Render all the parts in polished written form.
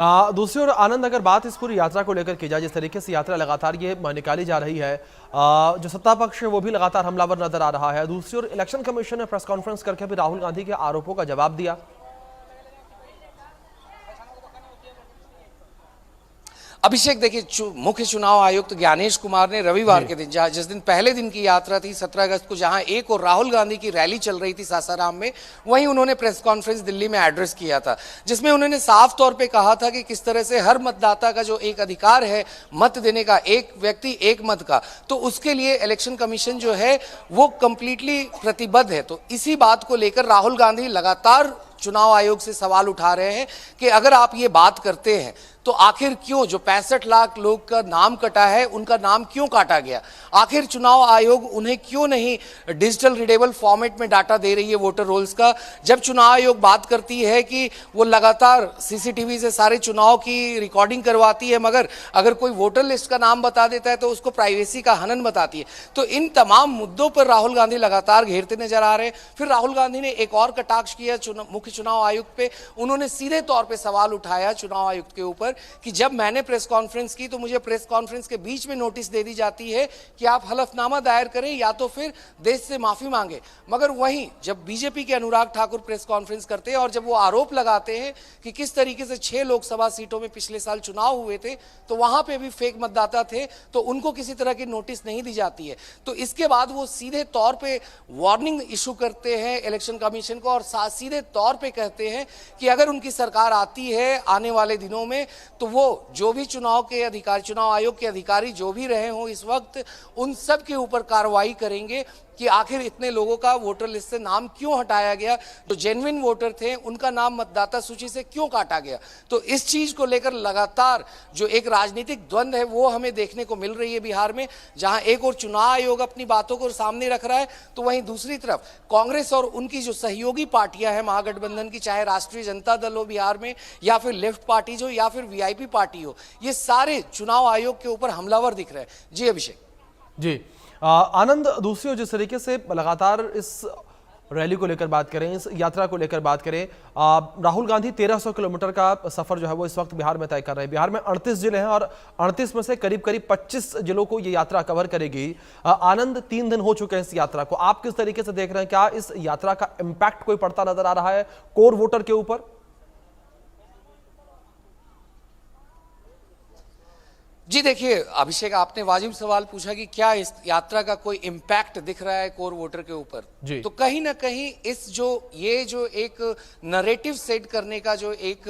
दूसरी ओर आनंद, अगर बात इस पूरी यात्रा को लेकर की जाए, जिस तरीके से यात्रा लगातार ये निकाली जा रही है, जो सत्ता पक्ष है वो भी लगातार हमलावर नजर आ रहा है। दूसरी ओर इलेक्शन कमीशन ने प्रेस कॉन्फ्रेंस करके भी राहुल गांधी के आरोपों का जवाब दिया। अभिषेक, देखिए, मुख्य चुनाव आयुक्त ज्ञानेश कुमार ने रविवार के दिन, जिस दिन पहले दिन की यात्रा थी 17 अगस्त को, जहां एक और राहुल गांधी की रैली चल रही थी सासाराम में, वहीं उन्होंने प्रेस कॉन्फ्रेंस दिल्ली में एड्रेस किया था, जिसमें उन्होंने साफ तौर पे कहा था कि किस तरह से हर मतदाता का जो एक अधिकार है मत देने का, एक व्यक्ति एक मत का, तो उसके लिए इलेक्शन कमीशन जो है वो कंप्लीटली प्रतिबद्ध है। तो इसी बात को लेकर राहुल गांधी लगातार चुनाव आयोग से सवाल उठा रहे हैं कि अगर आप ये बात करते हैं तो आखिर क्यों जो 65 लाख लोग का नाम कटा है उनका नाम क्यों काटा गया, आखिर चुनाव आयोग उन्हें क्यों नहीं डिजिटल रीडेबल फॉर्मेट में डाटा दे रही है वोटर रोल्स का। जब चुनाव आयोग बात करती है कि वो लगातार सीसीटीवी से सारे चुनाव की रिकॉर्डिंग करवाती है, मगर अगर कोई वोटर लिस्ट का नाम बता देता है तो उसको प्राइवेसी का हनन बताती है। तो इन तमाम मुद्दों पर राहुल गांधी लगातार घेरते नजर आ रहे हैं। फिर राहुल गांधी ने एक और कटाक्ष किया मुख्य चुनाव आयुक्त पे। उन्होंने सीधे तौर पे सवाल उठाया चुनाव आयुक्त के ऊपर कि जब मैंने प्रेस कॉन्फ्रेंस की तो मुझे प्रेस कॉन्फ्रेंस के बीच में नोटिस दे दी जाती है कि आप हलफनामा दायर करें या तो फिर देश से माफी मांगे, मगर वहीं जब बीजेपी के अनुराग ठाकुर प्रेस कॉन्फ्रेंस करते हैं और जब वो आरोप लगाते हैं कि किस तरीके से 6 लोकसभा सीटों में पिछले साल चुनाव हुए थे तो वहां पे भी फेक मतदाता थे, तो उनको किसी तरह की नोटिस नहीं दी जाती है। तो इसके बाद वो सीधे तौर पे वार्निंग इशू करते हैं इलेक्शन कमीशन को और सीधे तौर पे कहते हैं कि अगर उनकी सरकार आती है आने वाले दिनों में तो वो जो भी चुनाव आयोग के अधिकारी जो भी रहे हों इस वक्त, उन सब के ऊपर कार्रवाई करेंगे कि आखिर इतने लोगों का वोटर लिस्ट से नाम क्यों हटाया गया, जो जेन्युइन वोटर थे उनका नाम मतदाता सूची से क्यों काटा गया। तो इस चीज को लेकर लगातार जो एक राजनीतिक द्वंद्व है वो हमें देखने को मिल रही है बिहार में, जहां एक और चुनाव आयोग अपनी बातों को सामने रख रहा है तो वहीं दूसरी तरफ कांग्रेस और उनकी जो सहयोगी पार्टियां हैं महागठबंधन की, चाहे राष्ट्रीय जनता दल हो बिहार में या फिर लेफ्ट पार्टीज हो या फिर वीआईपी पार्टी हो, ये सारे चुनाव आयोग के ऊपर हमलावर दिख रहे हैं। जी अभिषेक। जी आनंद, दूसरी ओर जिस तरीके से लगातार इस रैली को लेकर बात करें, इस यात्रा को लेकर बात करें, राहुल गांधी 1300 किलोमीटर का सफर जो है वो इस वक्त बिहार में तय कर रहे हैं। बिहार में 38 जिले हैं और 38 में से करीब 25 जिलों को ये यात्रा कवर करेगी। आनंद, 3 दिन हो चुके हैं इस यात्रा को, आप किस तरीके से देख रहे हैं? क्या इस यात्रा का इंपैक्ट कोई पड़ता नजर आ रहा है कोर वोटर के ऊपर? जी देखिए अभिषेक, आपने वाजिब सवाल पूछा कि क्या इस यात्रा का कोई इम्पैक्ट दिख रहा है कोर वोटर के ऊपर। तो कहीं ना कहीं ये जो एक नरेटिव सेट करने का जो एक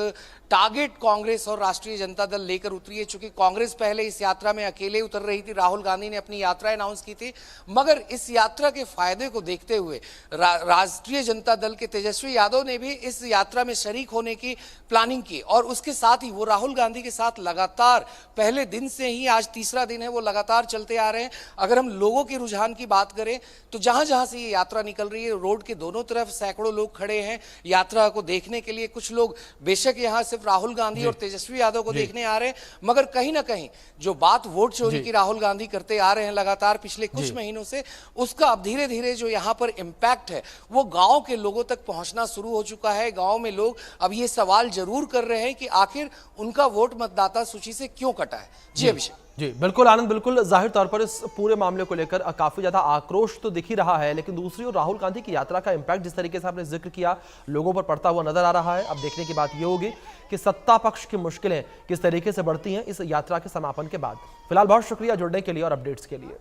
टारगेट कांग्रेस और राष्ट्रीय जनता दल लेकर उतरी है, चूंकि कांग्रेस पहले इस यात्रा में अकेले उतर रही थी, राहुल गांधी ने अपनी यात्रा अनाउंस की थी, मगर इस यात्रा के फायदे को देखते हुए राष्ट्रीय जनता दल के तेजस्वी यादव ने भी इस यात्रा में शरीक होने की प्लानिंग की और उसके साथ ही वो राहुल गांधी के साथ लगातार पहले दिन से ही, आज तीसरा दिन है, वो लगातार चलते आ रहे हैं। अगर हम लोगों के रुझान की बात करें तो जहां जहां से ये यात्रा निकल रही है रोड के दोनों तरफ सैकड़ों लोग खड़े हैं यात्रा को देखने के लिए। कुछ लोग बेशक यहां सिर्फ राहुल गांधी और तेजस्वी यादव को देखने आ रहे हैं, मगर कहीं ना कहीं जो बात वोट चोरी की राहुल गांधी करते आ रहे हैं लगातार पिछले कुछ महीनों से, उसका अब धीरे धीरे जो यहां पर इंपैक्ट है वो गांव के लोगों तक पहुंचना शुरू हो चुका है। गांव में लोग अब ये सवाल जरूर कर रहे हैं कि आखिर उनका वोट मतदाता सूची से क्यों कटा है। जी अभिषेक। जी बिल्कुल आनंद, बिल्कुल जाहिर तौर पर इस पूरे मामले को लेकर काफी ज्यादा आक्रोश तो दिख ही रहा है, लेकिन दूसरी ओर राहुल गांधी की यात्रा का इंपैक्ट जिस तरीके से आपने जिक्र किया लोगों पर पड़ता हुआ नजर आ रहा है। अब देखने की बात यह होगी कि सत्ता पक्ष की मुश्किलें किस तरीके से बढ़ती हैं इस यात्रा के समापन के बाद। फिलहाल बहुत शुक्रिया जुड़ने के लिए और अपडेट्स के लिए।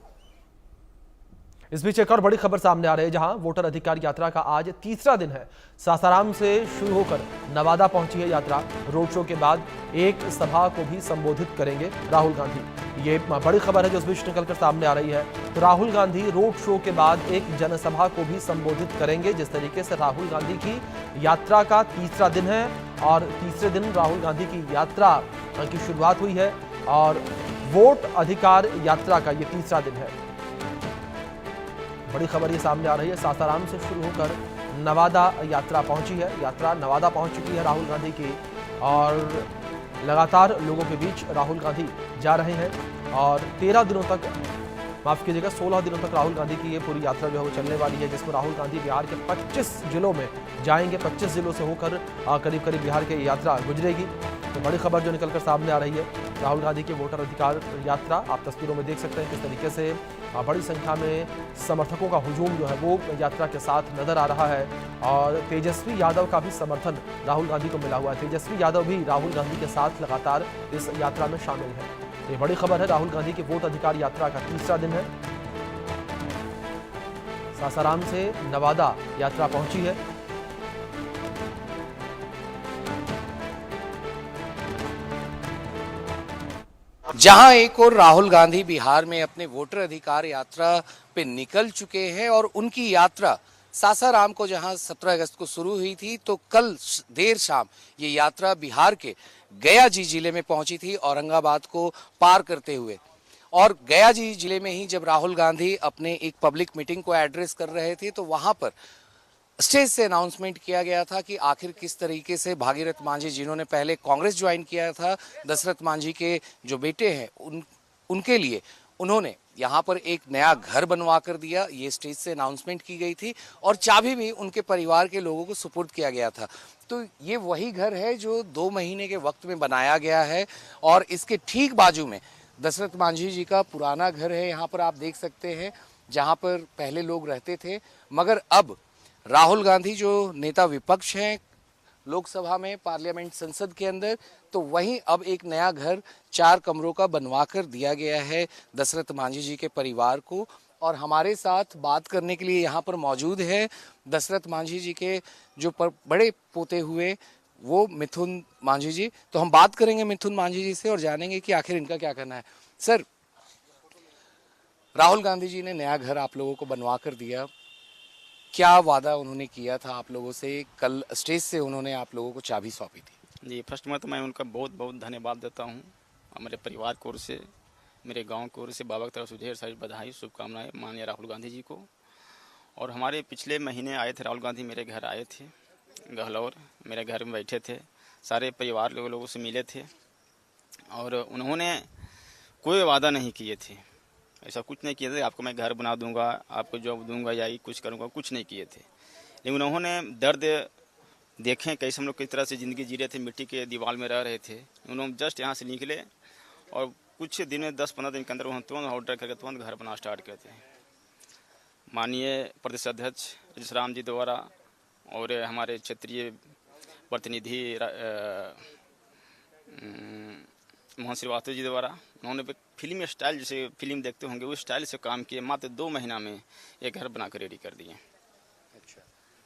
इस बीच एक और बड़ी खबर सामने आ रही है, जहां वोटर अधिकार यात्रा का आज तीसरा दिन है। सासाराम से शुरू होकर नवादा पहुंची है यात्रा। रोड शो के बाद एक सभा को भी संबोधित करेंगे राहुल गांधी। ये बड़ी खबर है जो इस बीच निकलकर सामने आ रही है। तो राहुल गांधी रोड शो के बाद एक जनसभा को भी संबोधित करेंगे। जिस तरीके से राहुल गांधी की यात्रा का तीसरा दिन है और तीसरे दिन राहुल गांधी की यात्रा की शुरुआत हुई है और वोट अधिकार यात्रा का ये तीसरा दिन है। बड़ी खबर ये सामने आ रही है, सासाराम से शुरू होकर नवादा यात्रा पहुंची है। यात्रा नवादा पहुंच चुकी है राहुल गांधी की और लगातार लोगों के बीच राहुल गांधी जा रहे हैं और 13 दिनों तक माफ कीजिएगा 16 दिनों तक राहुल गांधी की ये पूरी यात्रा जो है वो चलने वाली है, जिसमें राहुल गांधी बिहार के 25 जिलों में जाएंगे। 25 जिलों से होकर करीब करीब बिहार की यात्रा गुजरेगी। तो बड़ी खबर जो निकलकर सामने आ रही है, राहुल गांधी की वोटर अधिकार यात्रा। आप तस्वीरों में देख सकते हैं किस तरीके से बड़ी संख्या में समर्थकों का हुजूम जो है वो यात्रा के साथ नजर आ रहा है। और तेजस्वी यादव का भी समर्थन राहुल गांधी को मिला हुआ है। तेजस्वी यादव भी राहुल गांधी के साथ लगातार इस यात्रा में शामिल है। ये बड़ी खबर है। राहुल गांधी की वोट अधिकार यात्रा का तीसरा दिन है। सासाराम से नवादा यात्रा पहुंची है। जहां एक और राहुल गांधी बिहार में अपने वोटर अधिकार यात्रा पे निकल चुके हैं और उनकी यात्रा सासाराम को जहां 17 अगस्त को शुरू हुई थी, तो कल देर शाम ये यात्रा बिहार के गया जी जिले में पहुंची थी, औरंगाबाद को पार करते हुए। और गया जी जिले में ही जब राहुल गांधी अपने एक पब्लिक मीटिंग को एड्रेस कर रहे थे, तो वहां पर स्टेज से अनाउंसमेंट किया गया था कि आखिर किस तरीके से भागीरथ मांझी, जिन्होंने पहले कांग्रेस ज्वाइन किया था, दशरथ मांझी के जो बेटे हैं उनके लिए उन्होंने यहाँ पर एक नया घर बनवा कर दिया। ये स्टेज से अनाउंसमेंट की गई थी और चाबी भी उनके परिवार के लोगों को सुपुर्द किया गया था। तो ये वही घर है जो 2 महीने के वक्त में बनाया गया है और इसके ठीक बाजू में दशरथ मांझी जी का पुराना घर है। यहाँ पर आप देख सकते हैं, जहाँ पर पहले लोग रहते थे, मगर अब राहुल गांधी जो नेता विपक्ष हैं लोकसभा में, पार्लियामेंट संसद के अंदर, तो वहीं अब एक नया घर 4 कमरों का बनवा कर दिया गया है दशरथ मांझी जी के परिवार को। और हमारे साथ बात करने के लिए यहाँ पर मौजूद है दशरथ मांझी जी के जो बड़े पोते हुए वो मिथुन मांझी जी। तो हम बात करेंगे मिथुन मांझी जी से और जानेंगे कि आखिर इनका क्या कहना है। सर, राहुल गांधी जी ने नया घर आप लोगों को बनवा कर दिया, क्या वादा उन्होंने किया था आप लोगों से? कल स्टेज से उन्होंने आप लोगों को चाबी सौंपी थी। जी, फर्स्ट में तो मैं उनका बहुत बहुत धन्यवाद देता हूँ। हमारे परिवार की ओर से, मेरे गांव की ओर से बाबा की तरफ से ढेर सारी बधाई, शुभकामनाएं माननीय राहुल गांधी जी को। और हमारे पिछले महीने आए थे राहुल गांधी, मेरे घर आए थे गहलौर, मेरे घर में बैठे थे, सारे परिवार लोगों से मिले थे और उन्होंने कोई वादा नहीं किए थे, ऐसा कुछ नहीं किए थे आपको मैं घर बना दूंगा, आपको जॉब दूंगा या कुछ करूंगा, कुछ नहीं किए थे। लेकिन उन्होंने दर्द देखें कैसे हम लोग किस तरह से ज़िंदगी जी रहे थे, मिट्टी के दीवार में रह रहे थे। उन्होंने जस्ट यहाँ से निकले और कुछ दिन में 10-15 दिन के अंदर उन्होंने तुरंत ऑर्डर करके तुरंत घर बना स्टार्ट करते हैं। माननीय प्रदेश अध्यक्ष राम जी द्वारा और हमारे क्षेत्रीय प्रतिनिधि मोहन श्रीवास्तव जी द्वारा उन्होंने फिल्म स्टाइल, जैसे फिल्म देखते होंगे उस स्टाइल से काम किए, मात्र 2 महीना में एक घर बनाकर रेडी कर दिए। अच्छा,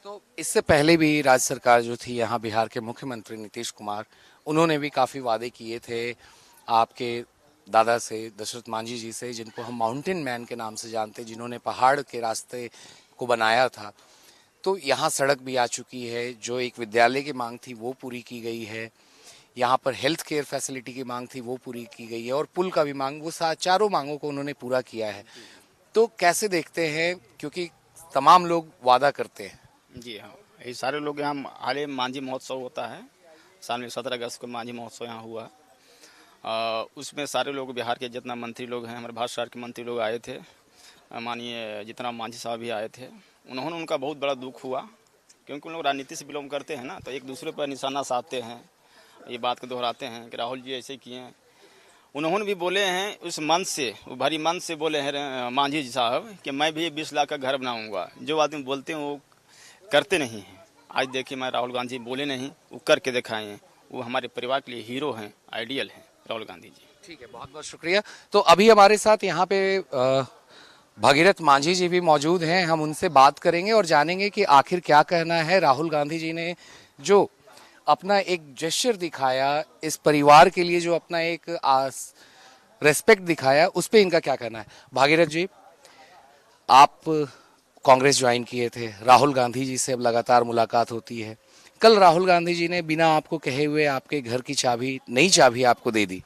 तो इससे पहले भी राज्य सरकार जो थी यहाँ बिहार के मुख्यमंत्री नीतीश कुमार, उन्होंने भी काफ़ी वादे किए थे आपके दादा से, दशरथ मांझी जी से, जिनको हम माउंटेन मैन के नाम से जानते हैं, जिन्होंने पहाड़ के रास्ते को बनाया था। तो यहाँ सड़क भी आ चुकी है, जो एक विद्यालय की मांग थी वो पूरी की गई है, यहाँ पर हेल्थ केयर फैसिलिटी की मांग थी वो पूरी की गई है और पुल का भी मांग, वो चारों मांगों को उन्होंने पूरा किया है। तो कैसे देखते हैं, क्योंकि तमाम लोग वादा करते हैं। जी हाँ, ये सारे लोग यहाँ, हाल ही मांझी महोत्सव होता है, साल में 17 अगस्त को मांझी महोत्सव यहाँ हुआ। उसमें सारे लोग, बिहार के जितना मंत्री लोग हैं, हमारे भारत सरकार के मंत्री लोग आए थे, माननीय जितना मांझी साहब भी आए थे। उन्होंने, उनका बहुत बड़ा दुख हुआ, क्योंकि उन लोग राजनीति से बिलोंग करते हैं ना, तो एक दूसरे पर निशाना साधते हैं, ये बात को दोहराते हैं कि राहुल जी ऐसे किए हैं। उन्होंने भी बोले हैं उस मन से, वो भरी मन से बोले हैं मांझी जी साहब कि मैं भी 20 लाख का घर बनाऊंगा। जो आदमी बोलते हैं वो करते नहीं हैं। आज देखिए, मैं राहुल गांधी बोले नहीं, वो करके दिखाए हैं। वो हमारे परिवार के लिए हीरो हैं, आइडियल हैं राहुल गांधी जी। ठीक है, बहुत बहुत शुक्रिया। तो अभी हमारे साथ यहाँ पे भागीरथ मांझी जी भी मौजूद हैं, हम उनसे बात करेंगे और जानेंगे कि आखिर क्या कहना है। राहुल गांधी जी ने जो अपना एक जेस्चर दिखाया इस परिवार के लिए, जो अपना एक रेस्पेक्ट दिखाया, उस पे इनका क्या कहना है। भागीरथ जी, आप कांग्रेस ज्वाइन किए थे, राहुल गांधी जी से अब लगातार मुलाकात होती है। कल राहुल गांधी जी ने बिना आपको कहे हुए आपके घर की चाबी, नई चाबी आपको दे दी।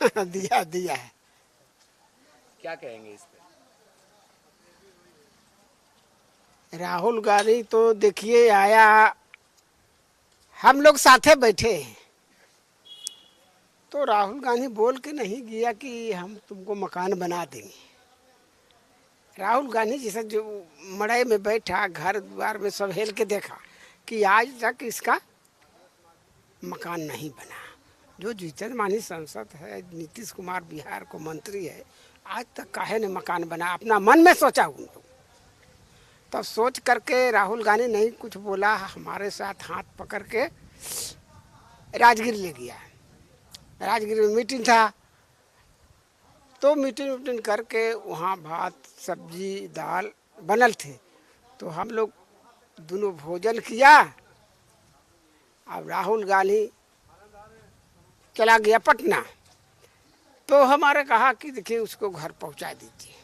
दिया है। क्या कहेंगे इस पे? राहुल गांधी तो देखिए आया, हम लोग साथे बैठे हैं, तो राहुल गांधी बोल के नहीं गया कि हम तुमको मकान बना देंगे। राहुल गांधी जैसा जो मड़ई में बैठा घर द्वार में सब हेल के देखा कि आज तक इसका मकान नहीं बना। जो जीतन मानी सांसद है नीतीश कुमार बिहार को मंत्री है, आज तक काहे ने मकान बना, अपना मन में सोचा उन लोग। तब सोच करके राहुल गांधी नहीं कुछ बोला, हमारे साथ हाथ पकड़ के राजगीर ले गया। राजगीर में मीटिंग था, तो मीटिंग करके वहाँ भात सब्जी दाल बनल थे, तो हम लोग दोनों भोजन किया। अब राहुल गांधी चला गया पटना, तो हमारे कहा कि देखिए उसको घर पहुंचा दीजिए,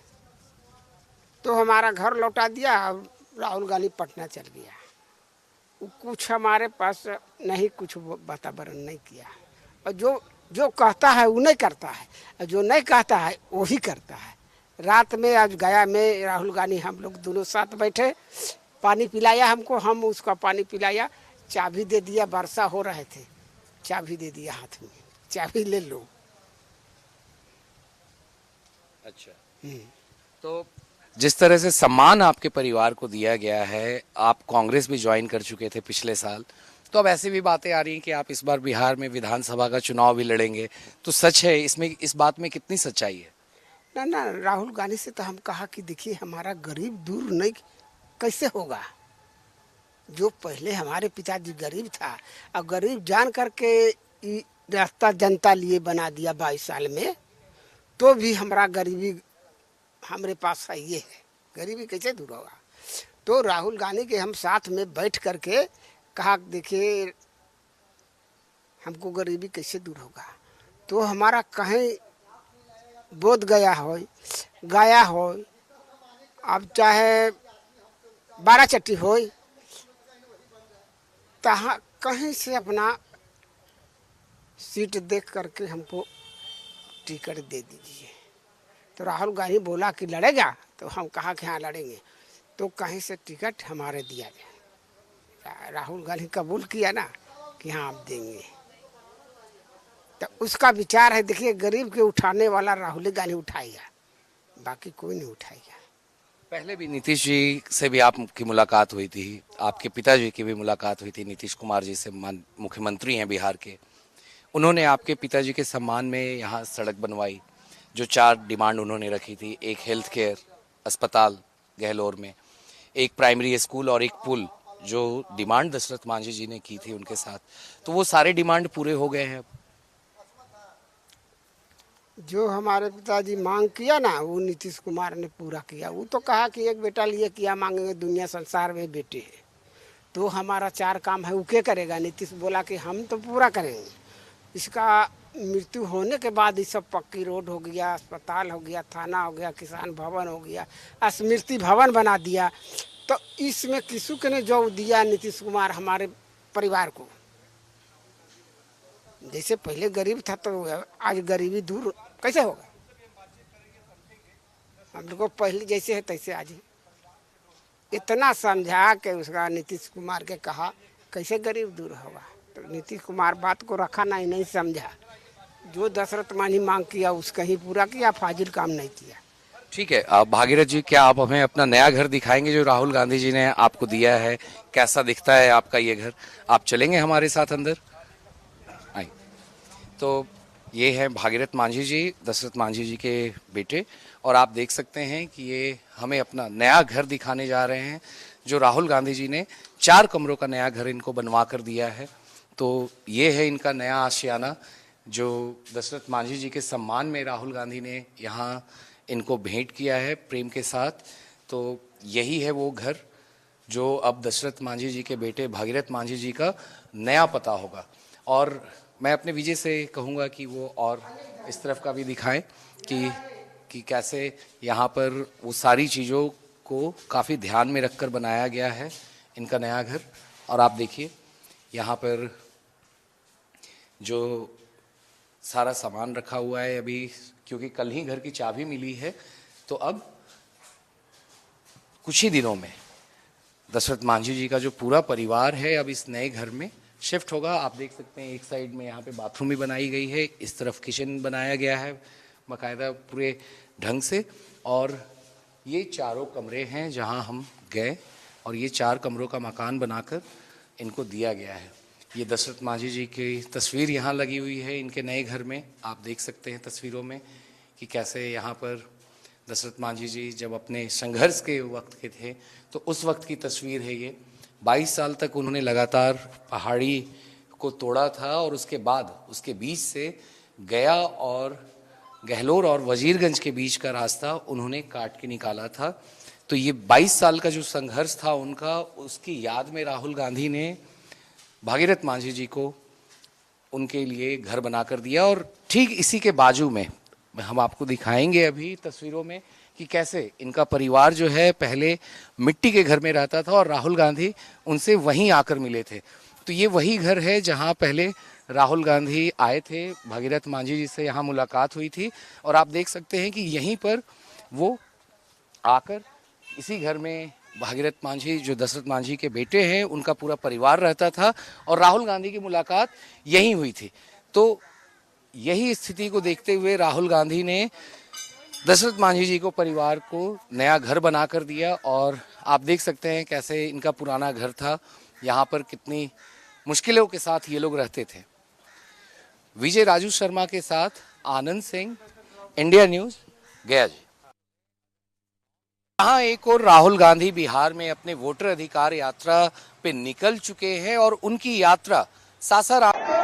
तो हमारा घर लौटा दिया। अब राहुल गांधी पटना चल गया। वो कुछ हमारे पास नहीं, कुछ वातावरण नहीं किया, और जो कहता है वो नहीं करता है, और जो नहीं कहता है वो ही करता है। रात में आज गया में राहुल गांधी हम लोग दोनों साथ बैठे, पानी पिलाया हमको, हम उसका पानी पिलाया, चाबी दे दिया, वर्षा हो रहे थे, चाबी दे दिया हाथ में, चाबी ले लो। अच्छा, तो जिस तरह से सम्मान आपके परिवार को दिया गया है, आप कांग्रेस भी ज्वाइन कर चुके थे पिछले साल, तो अब ऐसी भी बातें आ रही हैं कि आप इस बार बिहार में विधानसभा का चुनाव भी लड़ेंगे, तो सच है इसमें, इस बात में कितनी सच्चाई है? ना राहुल गांधी से तो हम कहा कि देखिए हमारा गरीब दूर नहीं कैसे होगा। जो पहले हमारे पिताजी गरीब था, और गरीब जान करके रास्ता जनता लिए बना दिया 22 साल में, तो भी हमारा गरीबी हमारे पास है, ये है, गरीबी कैसे दूर होगा। तो राहुल गांधी के हम साथ में बैठ करके कहा देखिए हमको गरीबी कैसे दूर होगा। तो हमारा कहीं बोध गया हो, अब चाहे 12 चट्टी हो, तहाँ कहीं से अपना सीट देख करके हमको टिकट दे दीजिए। तो राहुल गांधी बोला कि लड़ेगा, तो हम कहा कि हाँ लड़ेंगे, तो कहीं से टिकट हमारे दिया गया। राहुल गांधी कबूल किया ना कि हाँ आप देंगे, तो उसका विचार है। देखिए गरीब के उठाने वाला राहुल गांधी उठाएगा, बाकी कोई नहीं उठाएगा। पहले भी नीतीश जी से भी आपकी मुलाकात हुई थी, आपके पिताजी की भी मुलाकात हुई थी, नीतीश कुमार जी से, मुख्यमंत्री हैं बिहार के। उन्होंने आपके पिताजी के सम्मान में यहाँ सड़क बनवाई, जो 4 डिमांड उन्होंने रखी थी, एक हेल्थ केयर अस्पताल गहलोर में, एक प्राइमरी स्कूल और एक पुल, जो डिमांड दशरथ मांझी जी ने की थी उनके साथ। तो वो सारे डिमांड पूरे हो गए हैं। जो हमारे पिताजी मांग किया ना, वो नीतीश कुमार ने पूरा किया। वो तो कहा कि एक बेटा लिए किया मांगेंगे, दुनिया संसार में बेटे हैं, तो हमारा 4 काम है वो क्या करेगा। नीतीश बोला कि हम तो पूरा करेंगे। इसका मृत्यु होने के बाद ये सब पक्की रोड हो गया, अस्पताल हो गया, थाना हो गया, किसान भवन हो गया, स्मृति भवन बना दिया। तो इसमें किसी के ने जो दिया नीतीश कुमार हमारे परिवार को, जैसे पहले गरीब था तो आज गरीबी दूर कैसे होगा। हम लोग को पहले जैसे है तैसे आज इतना समझा के उसका नीतीश कुमार के कहा कैसे गरीब दूर होगा। तो नीतीश कुमार बात को रखा नहीं समझा। जो दशरथ मांझी मांग किया उसका ही पूरा किया, फाजिल काम नहीं किया। ठीक है, आप भागीरथ जी, क्या आप हमें अपना नया घर दिखाएंगे जो राहुल गांधी जी ने आपको दिया है? कैसा दिखता है आपका ये घर? आप चलेंगे हमारे साथ अंदर? आइए। तो ये है भागीरथ मांझी जी, दशरथ मांझी जी के बेटे, और आप देख सकते हैं कि ये हमें अपना नया घर दिखाने जा रहे हैं, जो राहुल गांधी जी ने 4 कमरों का नया घर इनको बनवा कर दिया है। तो ये है इनका नया आशियाना, जो दशरथ मांझी जी के सम्मान में राहुल गांधी ने यहाँ इनको भेंट किया है प्रेम के साथ। तो यही है वो घर जो अब दशरथ मांझी जी के बेटे भागीरथ मांझी जी का नया पता होगा। और मैं अपने विजय से कहूँगा कि वो और इस तरफ का भी दिखाएं कि कैसे यहाँ पर वो सारी चीज़ों को काफ़ी ध्यान में रखकर बनाया गया है इनका नया घर। और आप देखिए यहाँ पर जो सारा सामान रखा हुआ है अभी, क्योंकि कल ही घर की चाबी मिली है, तो अब कुछ ही दिनों में दशरथ मांझी जी का जो पूरा परिवार है अब इस नए घर में शिफ्ट होगा। आप देख सकते हैं एक साइड में यहाँ पे बाथरूम भी बनाई गई है, इस तरफ किचन बनाया गया है बाकायदा पूरे ढंग से, और ये चारों कमरे हैं जहां हम गए और ये 4 कमरों का मकान बनाकर इनको दिया गया है। ये दशरथ मांझी जी की तस्वीर यहाँ लगी हुई है इनके नए घर में। आप देख सकते हैं तस्वीरों में कि कैसे यहाँ पर दशरथ मांझी जी जब अपने संघर्ष के वक्त के थे तो उस वक्त की तस्वीर है ये। 22 साल तक उन्होंने लगातार पहाड़ी को तोड़ा था और उसके बाद उसके बीच से गया और गहलोर और वजीरगंज के बीच का रास्ता उन्होंने काट के निकाला था। तो ये 22 साल का जो संघर्ष था उनका, उसकी याद में राहुल गांधी ने भागीरथ मांझी जी को उनके लिए घर बनाकर दिया। और ठीक इसी के बाजू में हम आपको दिखाएंगे अभी तस्वीरों में कि कैसे इनका परिवार जो है पहले मिट्टी के घर में रहता था और राहुल गांधी उनसे वहीं आकर मिले थे। तो ये वही घर है जहां पहले राहुल गांधी आए थे, भागीरथ मांझी जी से यहाँ मुलाकात हुई थी। और आप देख सकते हैं कि यहीं पर वो आकर इसी घर में भागीरथ मांझी जो दशरथ मांझी के बेटे हैं उनका पूरा परिवार रहता था और राहुल गांधी की मुलाकात यहीं हुई थी। तो यही स्थिति को देखते हुए राहुल गांधी ने दशरथ मांझी जी को परिवार को नया घर बनाकर दिया। और आप देख सकते हैं कैसे इनका पुराना घर था, यहाँ पर कितनी मुश्किलों के साथ ये लोग रहते थे। विजय राजू शर्मा के साथ आनंद सिंह, इंडिया न्यूज, गया जी। यहाँ एक और राहुल गांधी बिहार में अपने वोटर अधिकार यात्रा पे निकल चुके हैं और उनकी यात्रा सासाराम